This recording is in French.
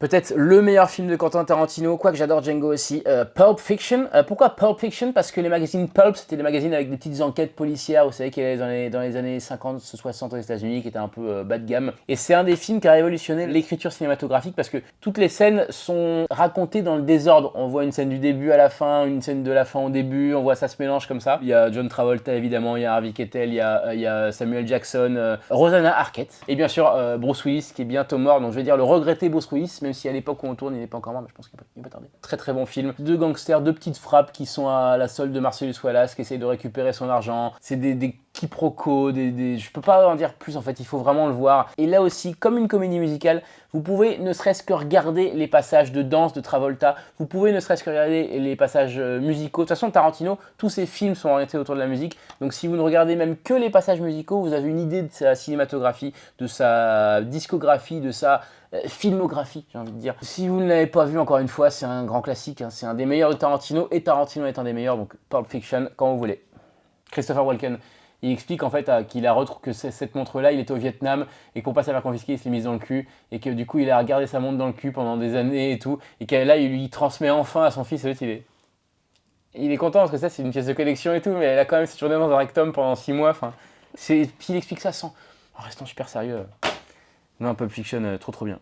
Peut-être le meilleur film de Quentin Tarantino, quoique j'adore Django aussi, Pulp Fiction. Pourquoi Pulp Fiction? Parce que les magazines Pulp, c'était les magazines avec des petites enquêtes policières, vous savez, qu'il y avait dans les années 50, 60 aux États-Unis, qui étaient un peu bas de gamme. Et c'est un des films qui a révolutionné l'écriture cinématographique parce que toutes les scènes sont racontées dans le désordre. On voit une scène du début à la fin, une scène de la fin au début, on voit ça se mélange comme ça. Il y a John Travolta évidemment, il y a Harvey Keitel, il y a Samuel Jackson, Rosanna Arquette, et bien sûr Bruce Willis qui est bientôt mort, donc je vais dire le regretté Bruce Willis, même si à l'époque où on tourne il n'est pas encore mort, mais je pense qu'il va tarder. Très très bon film, deux gangsters, deux petites frappes qui sont à la solde de Marcellus Wallace, qui essaye de récupérer son argent, c'est des quiproquos, je peux pas en dire plus en fait, il faut vraiment le voir. Et là aussi, comme une comédie musicale, vous pouvez ne serait-ce que regarder les passages de danse de Travolta, vous pouvez ne serait-ce que regarder les passages musicaux. De toute façon, Tarantino, tous ses films sont orientés autour de la musique, donc si vous ne regardez même que les passages musicaux, vous avez une idée de sa cinématographie, de sa discographie, de sa filmographie, j'ai envie de dire. Si vous ne l'avez pas vu, encore une fois, c'est un grand classique, hein, c'est un des meilleurs de Tarantino, et Tarantino est un des meilleurs, donc Pulp Fiction, quand vous voulez. Christopher Walken, il explique en fait qu'il a retrouvé que cette montre-là, il était au Vietnam et que pour pas se la faire confisquer, il se l'est mise dans le cul et que du coup, il a gardé sa montre dans le cul pendant des années et tout, et que là, il lui transmet enfin à son fils. Il est content parce que ça, c'est une pièce de collection et tout, mais elle a quand même séjourné dans un rectum pendant 6 mois. Enfin, puis il explique ça en restant super sérieux. Non, Pulp Fiction, trop trop bien.